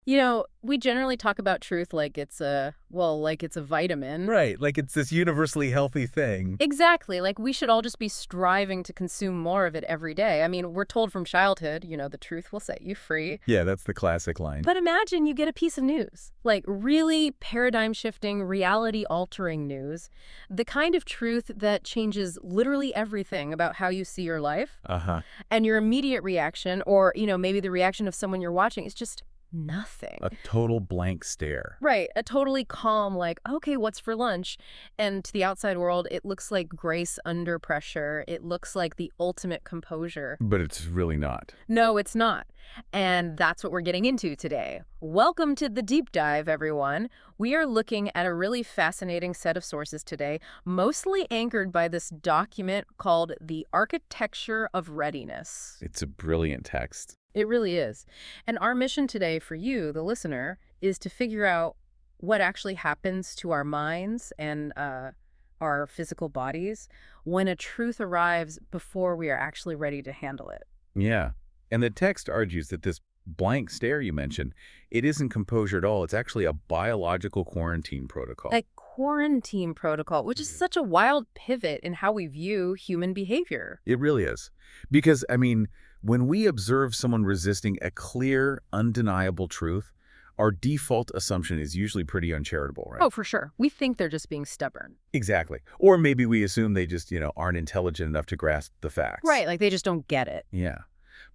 We generally talk about truth like it's a vitamin. Right, like it's this universally healthy thing. Exactly. Like we should all just be striving to consume more of it every day. I mean, we're told from childhood, the truth will set you free. Yeah, that's the classic line. But imagine you get a piece of news, like really paradigm-shifting, reality-altering news, the kind of truth that changes literally everything about how you see your life. Uh-huh. And your immediate reaction, or, maybe the reaction of someone you're watching, is just nothing. A total blank stare. Right. A totally calm, like, okay, what's for lunch? And to the outside world, it looks like grace under pressure. It looks like the ultimate composure. But it's really not. No, it's not. And that's what we're getting into today. Welcome to the deep dive, everyone. We are looking at a really fascinating set of sources today, mostly anchored by this document called The Architecture of Readiness. It's a brilliant text. It really is. And our mission today for you, the listener, is to figure out what actually happens to our minds and our physical bodies when a truth arrives before we are actually ready to handle it. Yeah. And the text argues that this blank stare you mentioned, it isn't composure at all. It's actually a biological quarantine protocol. A quarantine protocol, which is such a wild pivot in how we view human behavior. It really is. Because, when we observe someone resisting a clear, undeniable truth, our default assumption is usually pretty uncharitable, right? Oh, for sure. We think they're just being stubborn. Exactly. Or maybe we assume they just, aren't intelligent enough to grasp the facts. Right, like they just don't get it. Yeah.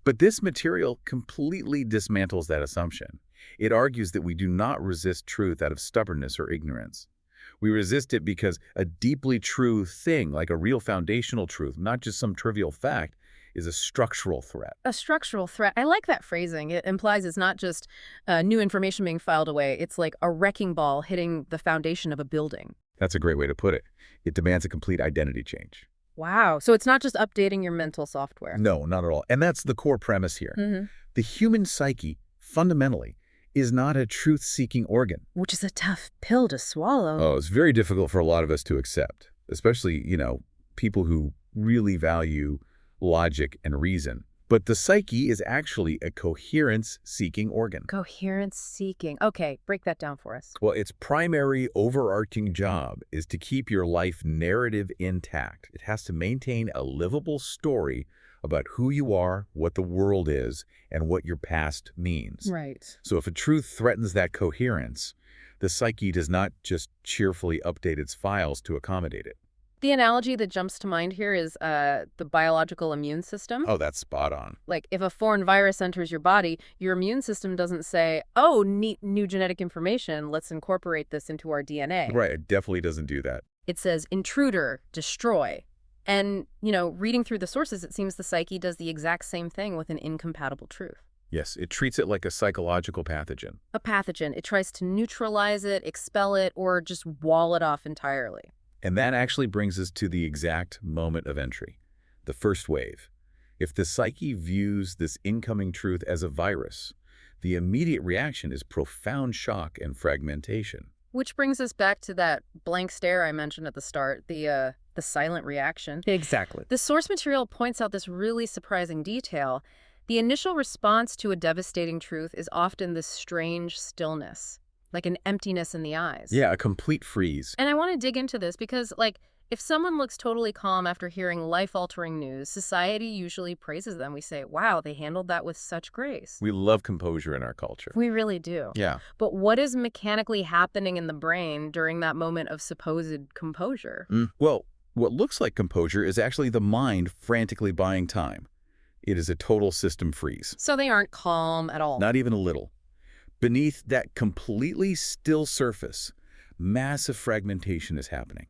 But this material completely dismantles that assumption. It argues that we do not resist truth out of stubbornness or ignorance. We resist it because a deeply true thing, like a real foundational truth, not just some trivial fact, is a structural threat. A structural threat. I like that phrasing. It implies it's not just new information being filed away. It's like a wrecking ball hitting the foundation of a building. That's a great way to put it. It demands a complete identity change. Wow. So it's not just updating your mental software. No, not at all. And that's the core premise here. Mm-hmm. The human psyche, fundamentally, is not a truth-seeking organ. Which is a tough pill to swallow. Oh, it's very difficult for a lot of us to accept, especially, people who really value logic and reason. But the psyche is actually a coherence-seeking organ. Coherence-seeking. Okay, break that down for us. Well, its primary overarching job is to keep your life narrative intact. It has to maintain a livable story about who you are, what the world is, and what your past means. Right. So if a truth threatens that coherence, the psyche does not just cheerfully update its files to accommodate it. The analogy that jumps to mind here is the biological immune system. Oh, that's spot on. Like if a foreign virus enters your body, your immune system doesn't say, oh, neat new genetic information, let's incorporate this into our DNA. Right, it definitely doesn't do that. It says intruder, destroy. And, reading through the sources, it seems the psyche does the exact same thing with an incompatible truth. Yes, it treats it like a psychological pathogen. A pathogen. It tries to neutralize it, expel it, or just wall it off entirely. And that actually brings us to the exact moment of entry, the first wave. If the psyche views this incoming truth as a virus, the immediate reaction is profound shock and fragmentation. Which brings us back to that blank stare I mentioned at the start, the silent reaction. Exactly. The source material points out this really surprising detail. The initial response to a devastating truth is often this strange stillness. Like an emptiness in the eyes. Yeah, a complete freeze. And I want to dig into this because, if someone looks totally calm after hearing life-altering news, society usually praises them. We say, wow, they handled that with such grace. We love composure in our culture. We really do. Yeah. But what is mechanically happening in the brain during that moment of supposed composure? Well, what looks like composure is actually the mind frantically buying time. It is a total system freeze. So they aren't calm at all. Not even a little. Beneath that completely still surface, massive fragmentation is happening.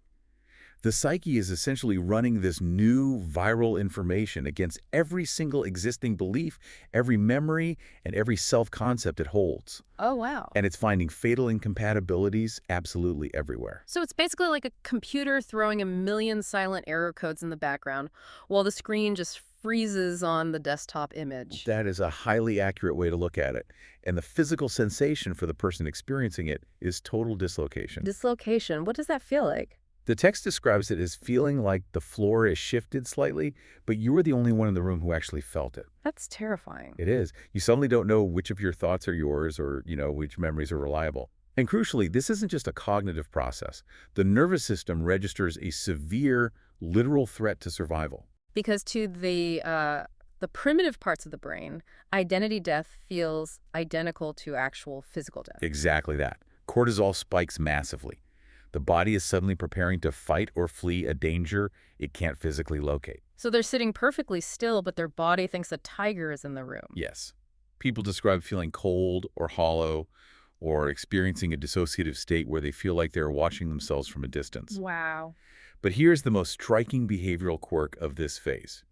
The psyche is essentially running this new viral information against every single existing belief, every memory, and every self-concept it holds. Oh, wow. And it's finding fatal incompatibilities absolutely everywhere. So it's basically like a computer throwing a million silent error codes in the background while the screen just freezes on the desktop image. That is a highly accurate way to look at it. And the physical sensation for the person experiencing it is total dislocation. Dislocation, what does that feel like? The text describes it as feeling like the floor is shifted slightly, but you were the only one in the room who actually felt it. That's terrifying. It is. You suddenly don't know which of your thoughts are yours or, which memories are reliable. And crucially, this isn't just a cognitive process. The nervous system registers a severe, literal threat to survival. Because to the primitive parts of the brain, identity death feels identical to actual physical death. Exactly that. Cortisol spikes massively. The body is suddenly preparing to fight or flee a danger it can't physically locate. So they're sitting perfectly still, but their body thinks a tiger is in the room. Yes. People describe feeling cold or hollow or experiencing a dissociative state where they feel like they're watching themselves from a distance. Wow. But here's the most striking behavioral quirk of this phase.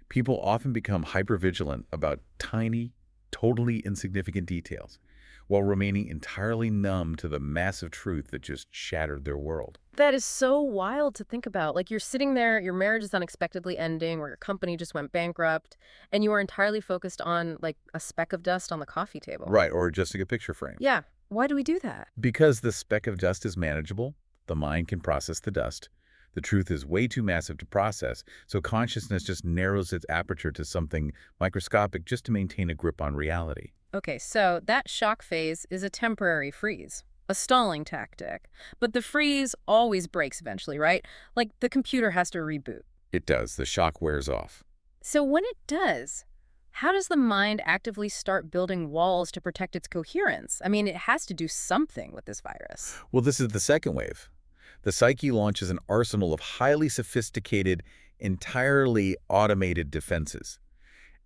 People often become hypervigilant about tiny, totally insignificant details, while remaining entirely numb to the massive truth that just shattered their world. That is so wild to think about. Like, you're sitting there, your marriage is unexpectedly ending, or your company just went bankrupt, and you are entirely focused on, like, a speck of dust on the coffee table. Right, or adjusting a picture frame. Yeah. Why do we do that? Because the speck of dust is manageable, the mind can process the dust. The truth is way too massive to process, so consciousness just narrows its aperture to something microscopic just to maintain a grip on reality. Okay, so that shock phase is a temporary freeze, a stalling tactic. But the freeze always breaks eventually, right? Like, the computer has to reboot. It does. The shock wears off. So when it does, how does the mind actively start building walls to protect its coherence? I mean, it has to do something with this virus. Well, this is the second wave. The psyche launches an arsenal of highly sophisticated, entirely automated defenses.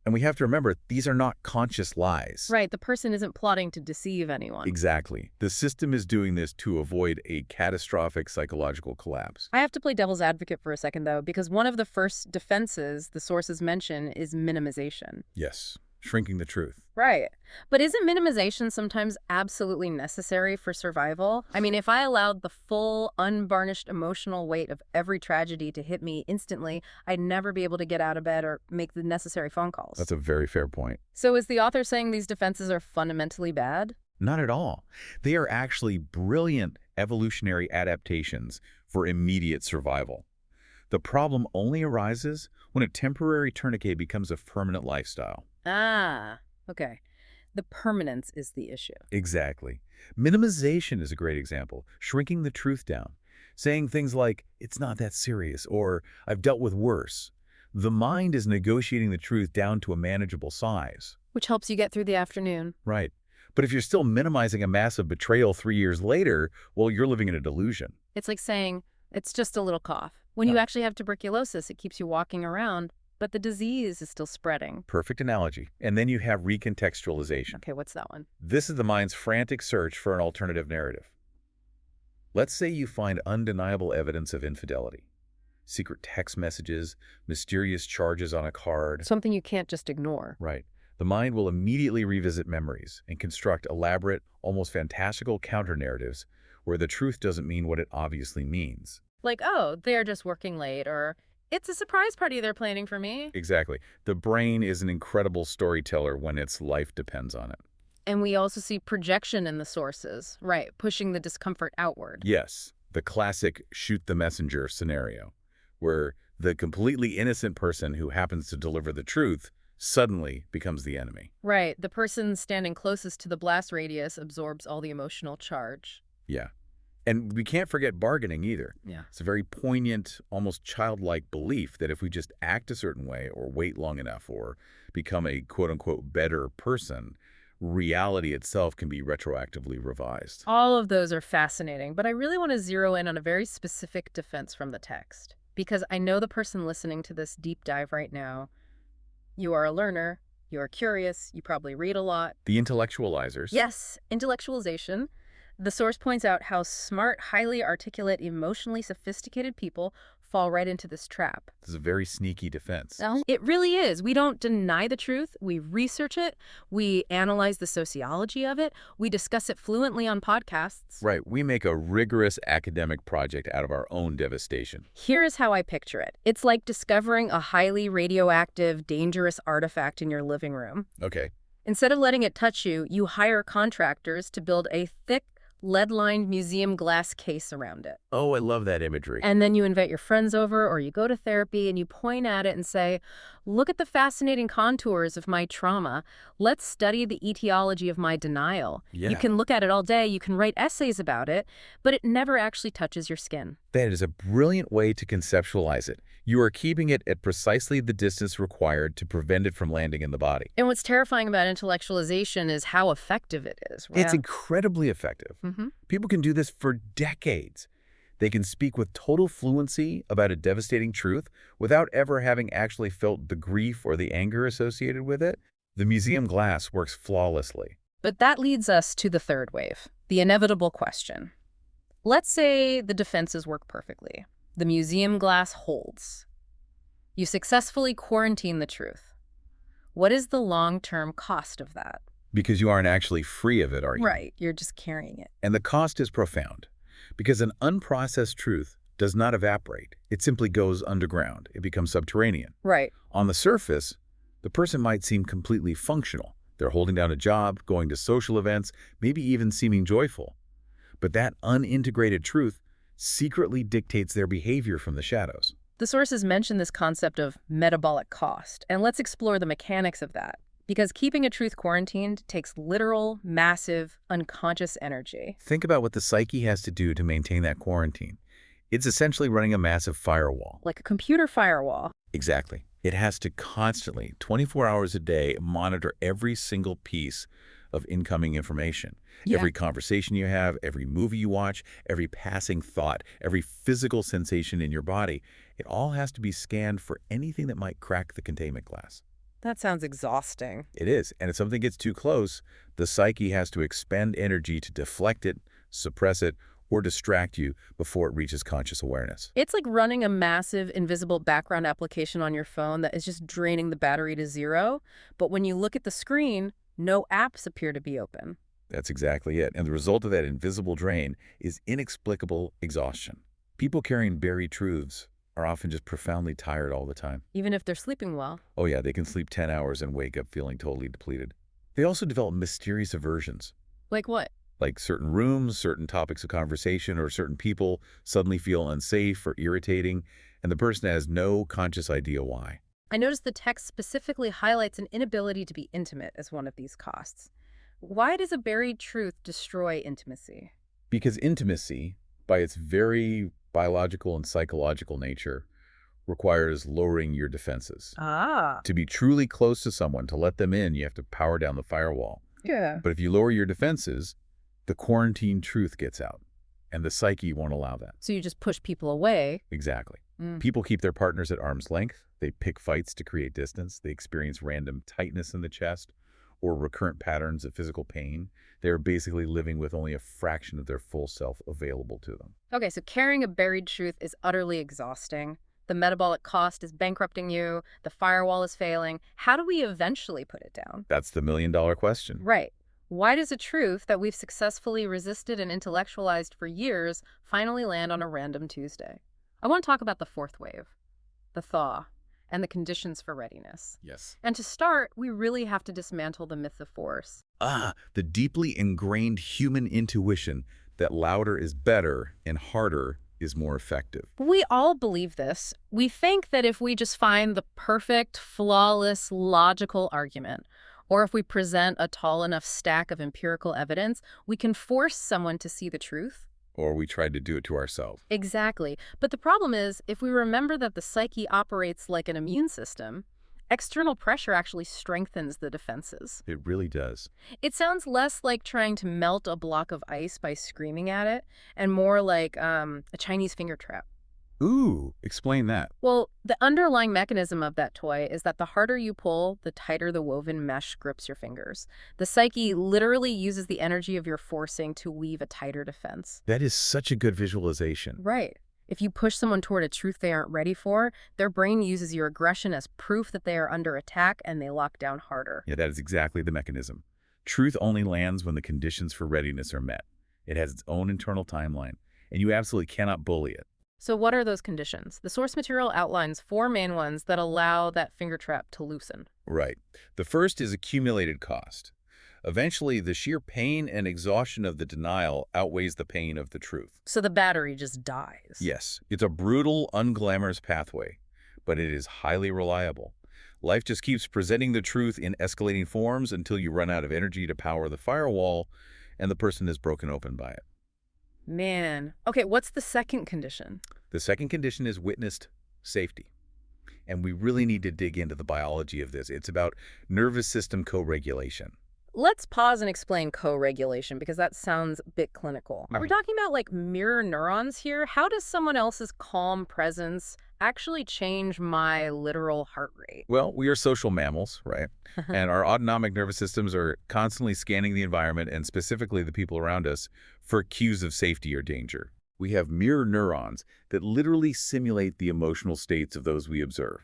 And we have to remember, these are not conscious lies. Right, the person isn't plotting to deceive anyone. Exactly. The system is doing this to avoid a catastrophic psychological collapse. I have to play devil's advocate for a second, though, because one of the first defenses the sources mention is minimization. Yes, shrinking the truth. Right. But isn't minimization sometimes absolutely necessary for survival? I mean, if I allowed the full, unvarnished emotional weight of every tragedy to hit me instantly, I'd never be able to get out of bed or make the necessary phone calls. That's a very fair point. So is the author saying these defenses are fundamentally bad? Not at all. They are actually brilliant evolutionary adaptations for immediate survival. The problem only arises when a temporary tourniquet becomes a permanent lifestyle. Ah, okay. The permanence is the issue. Exactly. Minimization is a great example, shrinking the truth down, saying things like, it's not that serious, or I've dealt with worse. The mind is negotiating the truth down to a manageable size. Which helps you get through the afternoon. Right. But if you're still minimizing a massive betrayal 3 years later, well, you're living in a delusion. It's like saying, it's just a little cough. When you actually have tuberculosis, it keeps you walking around, but the disease is still spreading. Perfect analogy. And then you have recontextualization. Okay, what's that one? This is the mind's frantic search for an alternative narrative. Let's say you find undeniable evidence of infidelity. Secret text messages, mysterious charges on a card. Something you can't just ignore. Right. The mind will immediately revisit memories and construct elaborate, almost fantastical counter-narratives where the truth doesn't mean what it obviously means. Like, oh, they're just working late, or it's a surprise party they're planning for me. Exactly. The brain is an incredible storyteller when its life depends on it. And we also see projection in the sources, right, pushing the discomfort outward. Yes, the classic shoot the messenger scenario, where the completely innocent person who happens to deliver the truth suddenly becomes the enemy. Right, the person standing closest to the blast radius absorbs all the emotional charge. Yeah. And we can't forget bargaining either. Yeah. It's a very poignant, almost childlike belief that if we just act a certain way or wait long enough or become a quote-unquote better person, reality itself can be retroactively revised. All of those are fascinating, but I really want to zero in on a very specific defense from the text, because I know the person listening to this deep dive right now, you are a learner, you are curious, you probably read a lot. The intellectualizers. Yes, intellectualization. The source points out how smart, highly articulate, emotionally sophisticated people fall right into this trap. This is a very sneaky defense. No, it really is. We don't deny the truth. We research it. We analyze the sociology of it. We discuss it fluently on podcasts. Right. We make a rigorous academic project out of our own devastation. Here is how I picture it. It's like discovering a highly radioactive, dangerous artifact in your living room. Okay. Instead of letting it touch you, you hire contractors to build a thick, lead-lined museum glass case around it. Oh, I love that imagery. And then you invite your friends over or you go to therapy and you point at it and say, look at the fascinating contours of my trauma. Let's study the etiology of my denial. You Yeah, can look at it all day, you can write essays about it, but it never actually touches your skin. that is a brilliant way to conceptualize it. You are keeping it at precisely the distance required to prevent it from landing in the body. And what's terrifying about intellectualization is how effective it is. It's incredibly effective. Hmm. People can do this for decades. They can speak with total fluency about a devastating truth without ever having actually felt the grief or the anger associated with it. The museum glass works flawlessly. But that leads us to the third wave, the inevitable question. Let's say the defenses work perfectly. The museum glass holds. You successfully quarantine the truth. What is the long-term cost of that? Because you aren't actually free of it, are you? Right, you're just carrying it. And the cost is profound. Because an unprocessed truth does not evaporate. It simply goes underground. It becomes subterranean. Right. On the surface, the person might seem completely functional. They're holding down a job, going to social events, maybe even seeming joyful. But that unintegrated truth secretly dictates their behavior from the shadows. The sources mention this concept of metabolic cost, and let's explore the mechanics of that. Because keeping a truth quarantined takes literal, massive, unconscious energy. Think about what the psyche has to do to maintain that quarantine. It's essentially running a massive firewall. Like a computer firewall. Exactly. It has to constantly, 24 hours a day, monitor every single piece of incoming information. Yeah. Every conversation you have, every movie you watch, every passing thought, every physical sensation in your body, it all has to be scanned for anything that might crack the containment glass. That sounds exhausting. It is, and if something gets too close, the psyche has to expend energy to deflect it, suppress it, or distract you before it reaches conscious awareness. It's like running a massive invisible background application on your phone that is just draining the battery to zero. But when you look at the screen, no apps appear to be open. That's exactly it. And the result of that invisible drain is inexplicable exhaustion. People carrying buried truths are often just profoundly tired all the time. Even if they're sleeping well. Oh yeah, they can sleep 10 hours and wake up feeling totally depleted. They also develop mysterious aversions. Like what? Like certain rooms, certain topics of conversation, or certain people suddenly feel unsafe or irritating, and the person has no conscious idea why. I noticed the text specifically highlights an inability to be intimate as one of these costs. Why does a buried truth destroy intimacy? Because intimacy, by its very biological and psychological nature, requires lowering your defenses. Ah. To be truly close to someone, to let them in, you have to power down the firewall. Yeah. But if you lower your defenses, the quarantine truth gets out, and the psyche won't allow that. So you just push people away. Exactly. Mm. People keep their partners at arm's length. They pick fights to create distance. They experience random tightness in the chest or recurrent patterns of physical pain. They're basically living with only a fraction of their full self available to them. Okay, so carrying a buried truth is utterly exhausting. The metabolic cost is bankrupting you. The firewall is failing. How do we eventually put it down? That's the million-dollar question. Right. Why does a truth that we've successfully resisted and intellectualized for years finally land on a random Tuesday? I want to talk about the fourth wave, the thaw, and the conditions for readiness. Yes. And to start, we really have to dismantle the myth of force. The deeply ingrained human intuition that louder is better and harder is more effective. We all believe this. We think that if we just find the perfect, flawless, logical argument, or if we present a tall enough stack of empirical evidence, we can force someone to see the truth. Or we tried to do it to ourselves. Exactly. But the problem is, if we remember that the psyche operates like an immune system, external pressure actually strengthens the defenses. It really does. It sounds less like trying to melt a block of ice by screaming at it, and more like a Chinese finger trap. Ooh, explain that. Well, the underlying mechanism of that toy is that the harder you pull, the tighter the woven mesh grips your fingers. The psyche literally uses the energy of your forcing to weave a tighter defense. That is such a good visualization. Right. If you push someone toward a truth they aren't ready for, their brain uses your aggression as proof that they are under attack and they lock down harder. Yeah, that is exactly the mechanism. Truth only lands when the conditions for readiness are met. It has its own internal timeline, and you absolutely cannot bully it. So what are those conditions? The source material outlines 4 main ones that allow that finger trap to loosen. Right. The first is accumulated cost. Eventually, the sheer pain and exhaustion of the denial outweighs the pain of the truth. So the battery just dies. Yes, it's a brutal, unglamorous pathway, but it is highly reliable. Life just keeps presenting the truth in escalating forms until you run out of energy to power the firewall and the person is broken open by it. Man. Okay, what's the second condition? The second condition is witnessed safety. And we really need to dig into the biology of this. It's about nervous system co-regulation. Let's pause and explain co-regulation because that sounds a bit clinical. Are we talking about like mirror neurons here? How does someone else's calm presence actually change my literal heart rate? Well, we are social mammals, right? And our autonomic nervous systems are constantly scanning the environment and specifically the people around us for cues of safety or danger. We have mirror neurons that literally simulate the emotional states of those we observe.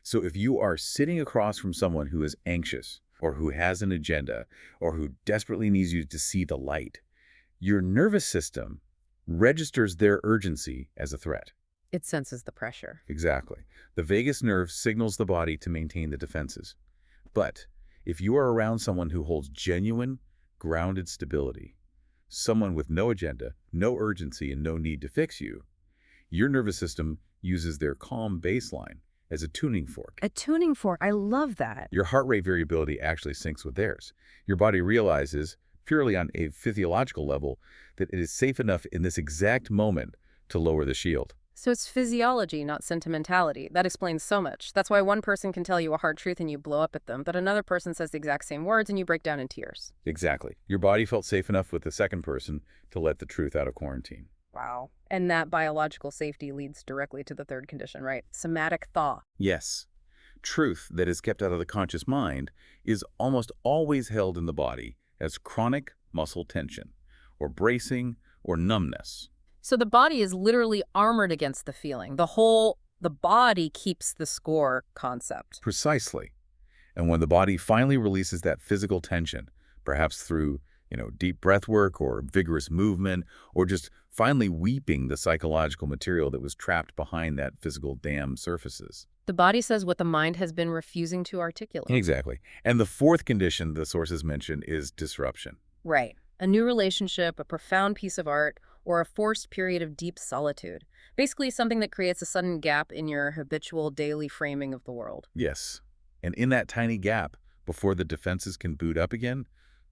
So if you are sitting across from someone who is anxious, or who has an agenda, or who desperately needs you to see the light, your nervous system registers their urgency as a threat. It senses the pressure. Exactly. The vagus nerve signals the body to maintain the defenses. But if you are around someone who holds genuine, grounded stability, someone with no agenda, no urgency, and no need to fix you, your nervous system uses their calm baseline as a tuning fork. A tuning fork. I love that. Your heart rate variability actually syncs with theirs. Your body realizes, purely on a physiological level, that it is safe enough in this exact moment to lower the shield. So it's physiology, not sentimentality. That explains so much. That's why one person can tell you a hard truth and you blow up at them, but another person says the exact same words and you break down in tears. Exactly. Your body felt safe enough with the second person to let the truth out of quarantine. Wow. And that biological safety leads directly to the third condition, right? Somatic thaw. Yes. Truth that is kept out of the conscious mind is almost always held in the body as chronic muscle tension, or bracing, or numbness. So the body is literally armored against the feeling. The body keeps the score concept. Precisely. And when the body finally releases that physical tension, perhaps through deep breath work or vigorous movement, or just finally weeping the psychological material that was trapped behind that physical dam surfaces. The body says what the mind has been refusing to articulate. Exactly. And the fourth condition the sources mention is disruption. Right. A new relationship, a profound piece of art, or a forced period of deep solitude. Basically something that creates a sudden gap in your habitual daily framing of the world. Yes. And in that tiny gap, before the defenses can boot up again,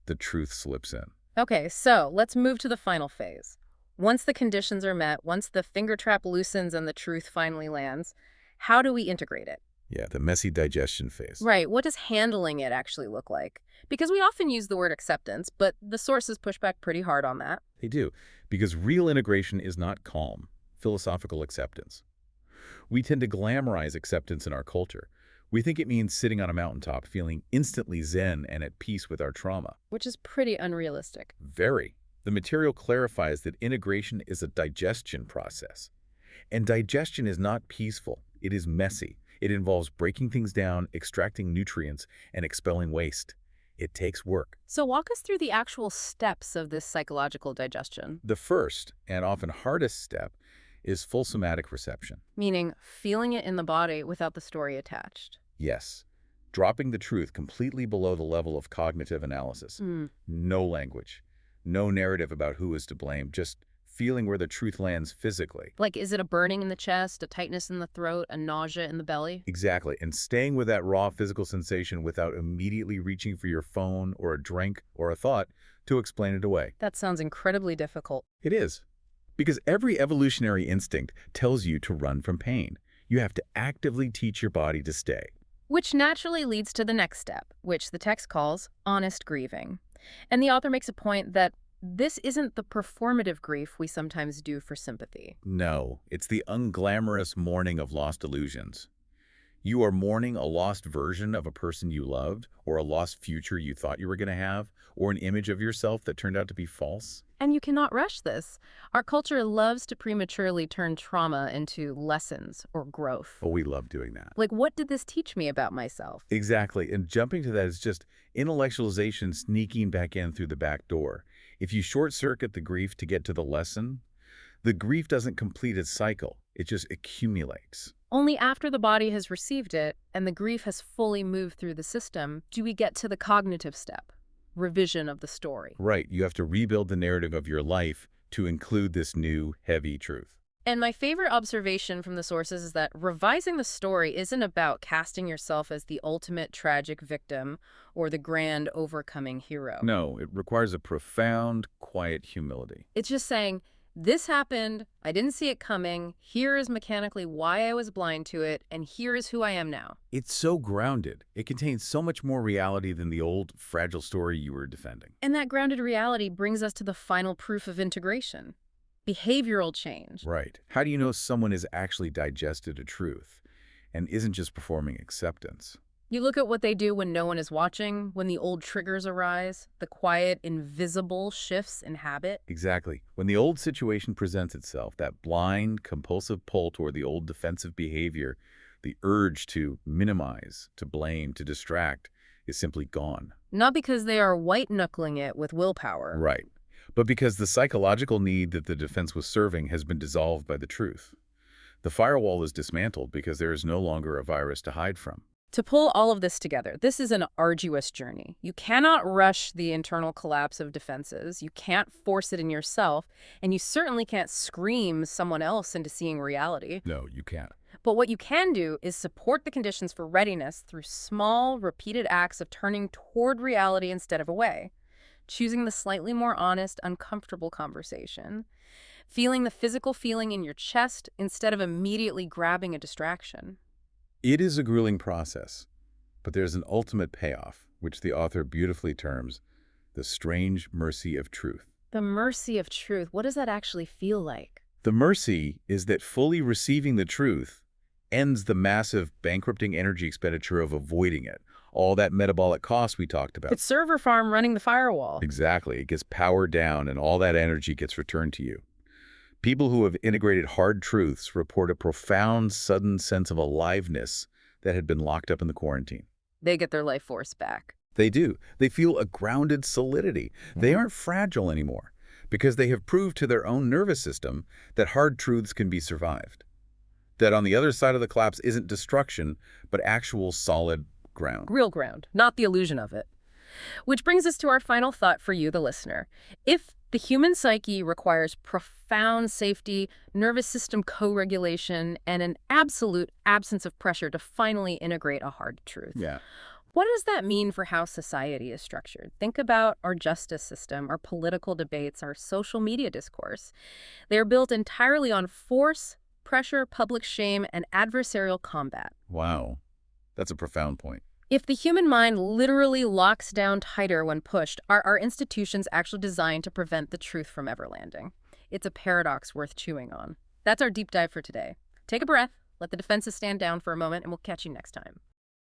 the truth slips in. Okay, so let's move to the final phase. Once the conditions are met, once the finger trap loosens and the truth finally lands, how do we integrate it? Yeah, the messy digestion phase. Right, what does handling it actually look like? Because we often use the word acceptance, but the sources push back pretty hard on that. They do, because real integration is not calm, philosophical acceptance. We tend to glamorize acceptance in our culture. We think it means sitting on a mountaintop, feeling instantly zen and at peace with our trauma. Which is pretty unrealistic. Very. The material clarifies that integration is a digestion process. And digestion is not peaceful. It is messy. It involves breaking things down, extracting nutrients, and expelling waste. It takes work. So walk us through the actual steps of this psychological digestion. The first, and often hardest step, is full somatic reception. Meaning feeling it in the body without the story attached. Yes. Dropping the truth completely below the level of cognitive analysis. No language. No narrative about who is to blame. Just feeling where the truth lands physically. Like, is it a burning in the chest, a tightness in the throat, a nausea in the belly? Exactly. And staying with that raw physical sensation without immediately reaching for your phone or a drink or a thought to explain it away. That sounds incredibly difficult. It is. Because every evolutionary instinct tells you to run from pain. You have to actively teach your body to stay. Which naturally leads to the next step, which the text calls honest grieving. And the author makes a point that this isn't the performative grief we sometimes do for sympathy. No, it's the unglamorous mourning of lost illusions. You are mourning a lost version of a person you loved, or a lost future you thought you were going to have, or an image of yourself that turned out to be false. And you cannot rush this. Our culture loves to prematurely turn trauma into lessons or growth. Oh, we love doing that. Like, what did this teach me about myself? Exactly. And jumping to that is just intellectualization sneaking back in through the back door. If you short-circuit the grief to get to the lesson, the grief doesn't complete its cycle. It just accumulates. Only after the body has received it and the grief has fully moved through the system do we get to the cognitive step. revision of the story. Right, you have to rebuild the narrative of your life to include this new, heavy truth. And my favorite observation from the sources is that revising the story isn't about casting yourself as the ultimate tragic victim or the grand overcoming hero. No, it requires a profound, quiet humility. It's just saying, this happened, I didn't see it coming, here is mechanically why I was blind to it, and here is who I am now. It's so grounded. It contains so much more reality than the old, fragile story you were defending. And that grounded reality brings us to the final proof of integration. Behavioral change. Right. How do you know someone has actually digested a truth and isn't just performing acceptance? You look at what they do when no one is watching, when the old triggers arise, the quiet, invisible shifts in habit. Exactly. When the old situation presents itself, that blind, compulsive pull toward the old defensive behavior, the urge to minimize, to blame, to distract, is simply gone. Not because they are white-knuckling it with willpower. Right. But because the psychological need that the defense was serving has been dissolved by the truth. The firewall is dismantled because there is no longer a virus to hide from. To pull all of this together, this is an arduous journey. You cannot rush the internal collapse of defenses. You can't force it in yourself, and you certainly can't scream someone else into seeing reality. No, you can't. But what you can do is support the conditions for readiness through small, repeated acts of turning toward reality instead of away, choosing the slightly more honest, uncomfortable conversation, feeling the physical feeling in your chest instead of immediately grabbing a distraction. It is a grueling process, but there's an ultimate payoff, which the author beautifully terms the strange mercy of truth. The mercy of truth, what does that actually feel like? The mercy is that fully receiving the truth ends the massive bankrupting energy expenditure of avoiding it. All that metabolic cost we talked about. It's server farm running the firewall. Exactly. It gets powered down and all that energy gets returned to you. People who have integrated hard truths report a profound, sudden sense of aliveness that had been locked up in the quarantine. They get their life force back. They do. They feel a grounded solidity. They aren't fragile anymore because they have proved to their own nervous system that hard truths can be survived. That on the other side of the collapse isn't destruction, but actual solid ground. Real ground, not the illusion of it. Which brings us to our final thought for you, the listener. If the human psyche requires profound safety, nervous system co-regulation, and an absolute absence of pressure to finally integrate a hard truth. Yeah. What does that mean for how society is structured? Think about our justice system, our political debates, our social media discourse. They are built entirely on force, pressure, public shame, and adversarial combat. Wow. That's a profound point. If the human mind literally locks down tighter when pushed, are our institutions actually designed to prevent the truth from ever landing? It's a paradox worth chewing on. That's our deep dive for today. Take a breath, let the defenses stand down for a moment, and we'll catch you next time.